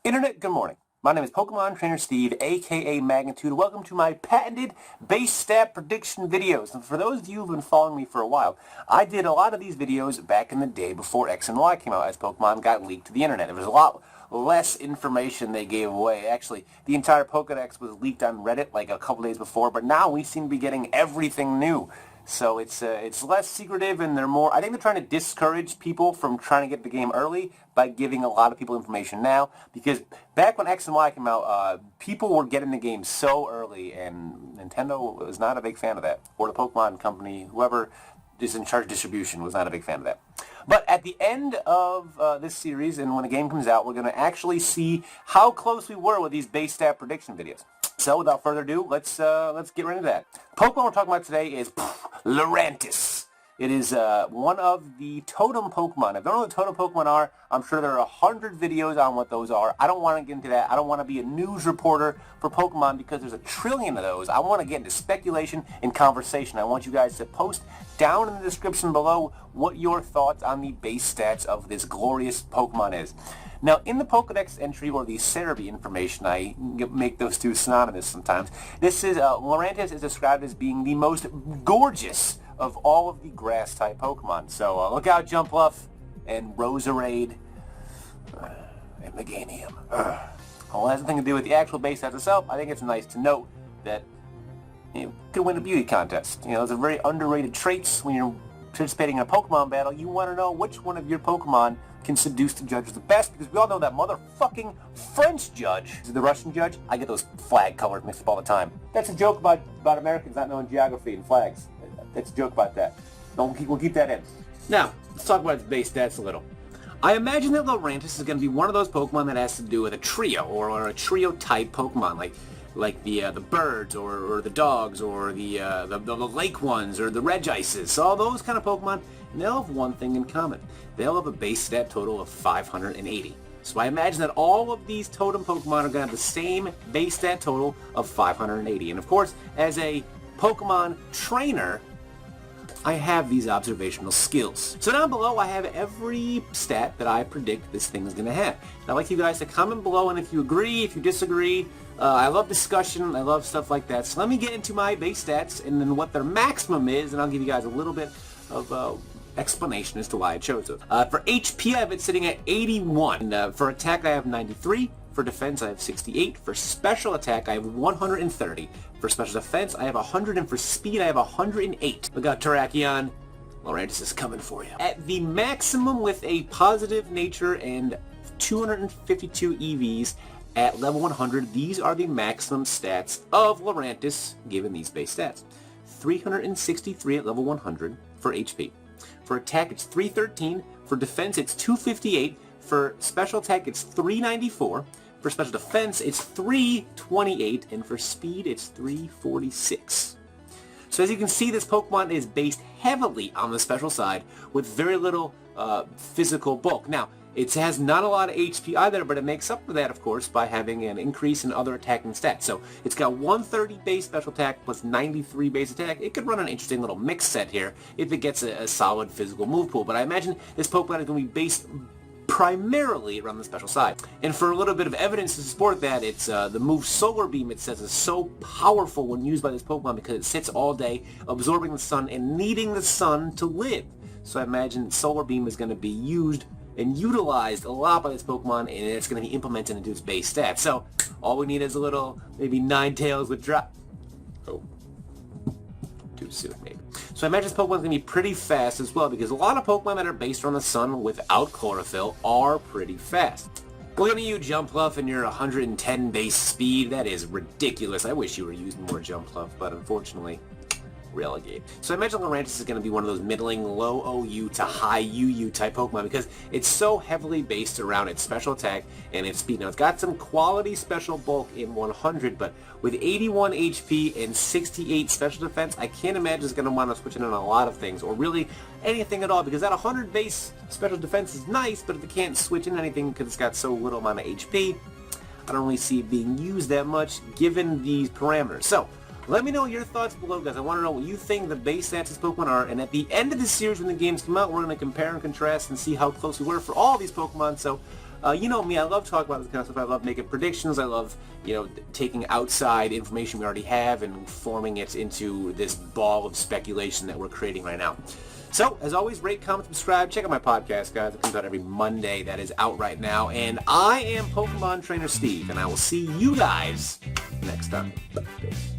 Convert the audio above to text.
Internet, good morning. My name is Pokemon Trainer Steve, aka Magnitude. Welcome to my patented base stat prediction videos. And for those of you who've been following me for a while, I did a lot of these videos back in the day before X and Y came out, as Pokemon got leaked to the internet. There was a lot less information they gave away. Actually, the entire Pokedex was leaked on Reddit like a couple days before, but now we seem to be getting everything new. So it's less secretive, and they're more, I think they're trying to discourage people from trying to get the game early by giving a lot of people information now, because back when X and Y came out, people were getting the game so early, and Nintendo was not a big fan of that, or the Pokemon company, whoever is in charge of distribution was not a big fan of that. But at the end of this series, and when the game comes out, we're going to actually see how close we were with these base stat prediction videos. So without further ado, let's get right into that. Pokemon we're talking about today is Lurantis. It is one of the totem Pokemon. If you don't know what totem Pokemon are, I'm sure there are 100 videos on what those are. I don't want to get into that. I don't want to be a news reporter for Pokemon because there's a trillion of those. I want to get into speculation and conversation. I want you guys to post down in the description below what your thoughts on the base stats of this glorious Pokemon is. Now, in the Pokedex entry, or the Cerebi information, I make those two synonymous sometimes, this is, Lurantis is described as being the most gorgeous of all of the grass-type Pokemon. So look out, Jumpluff, and Roserade, and Meganium. Well, it has nothing to do with the actual base stats itself. I think it's nice to note that you could win a beauty contest. You know, those are very underrated traits when you're participating in a Pokemon battle. You want to know which one of your Pokemon can seduce the judges the best, because we all know that motherfucking French judge is the Russian judge. I get those flag colors mixed up all the time. That's a joke about Americans not knowing geography and flags. That's a joke about that. We'll keep that in. Now, let's talk about its base stats a little. I imagine that Lurantis is going to be one of those Pokemon that has to do with a trio, or a trio-type Pokemon, like the birds, or the dogs, or the lake ones, or the Regices, all those kind of Pokemon. And they'll have one thing in common. They'll have a base stat total of 580. So I imagine that all of these totem Pokemon are going to have the same base stat total of 580. And of course, as a Pokemon trainer, I have these observational skills. So down below, I have every stat that I predict this thing is going to have. And I'd like you guys to comment below, and if you agree, if you disagree, I love discussion, I love stuff like that. So let me get into my base stats and then what their maximum is, and I'll give you guys a little bit of explanation as to why I chose it. For HP, I have it sitting at 81. And, for attack, I have 93. For defense, I have 68. For special attack, I have 130. For special defense, I have 100. And for speed, I have 108. Look out, Terrakion. Lurantis is coming for you. At the maximum with a positive nature and 252 EVs at level 100, these are the maximum stats of Lurantis given these base stats. 363 at level 100 for HP. For attack, it's 313. For defense, it's 258. For special attack, it's 394. For special defense, it's 328. And for speed, it's 346. So as you can see, this Pokemon is based heavily on the special side with very little physical bulk. Now, it has not a lot of HP either, but it makes up for that, of course, by having an increase in other attacking stats. So it's got 130 base special attack plus 93 base attack. It could run an interesting little mix set here if it gets a solid physical move pool. But I imagine this Pokemon is going to be based primarily around the special side. And for a little bit of evidence to support that, it's the move Solar Beam, it says, is so powerful when used by this Pokemon because it sits all day absorbing the sun and needing the sun to live. So I imagine Solar Beam is going to be used and utilized a lot by this Pokemon, and it's going to be implemented into its base stats. So all we need is a little, maybe Ninetales with drop. Oh, too soon maybe. So I imagine this Pokemon's going to be pretty fast as well, because a lot of Pokemon that are based on the sun without chlorophyll are pretty fast. Look at you, Jumpluff, and your 110 base speed. That is ridiculous. I wish you were using more Jumpluff, but unfortunately, relegate. So I imagine Lurantis is going to be one of those middling low OU to high UU type Pokemon because it's so heavily based around its special attack and its speed. Now it's got some quality special bulk in 100, but with 81 HP and 68 special defense, I can't imagine it's going to want to switch in on a lot of things, or really anything at all, because that 100 base special defense is nice, but if it can't switch in anything because it's got so little amount of HP, I don't really see it being used that much given these parameters. So let me know your thoughts below, guys. I want to know what you think the base stats of Pokemon are, and at the end of the series when the games come out, we're going to compare and contrast and see how close we were for all these Pokemon. So You know me, I love talking about this kind of stuff. I love making predictions. I love, taking outside information we already have and forming it into this ball of speculation that we're creating right now. So, as always, rate, comment, subscribe. Check out my podcast, guys. It comes out every Monday. That is out right now. And I am Pokemon Trainer Steve, and I will see you guys next time. Peace.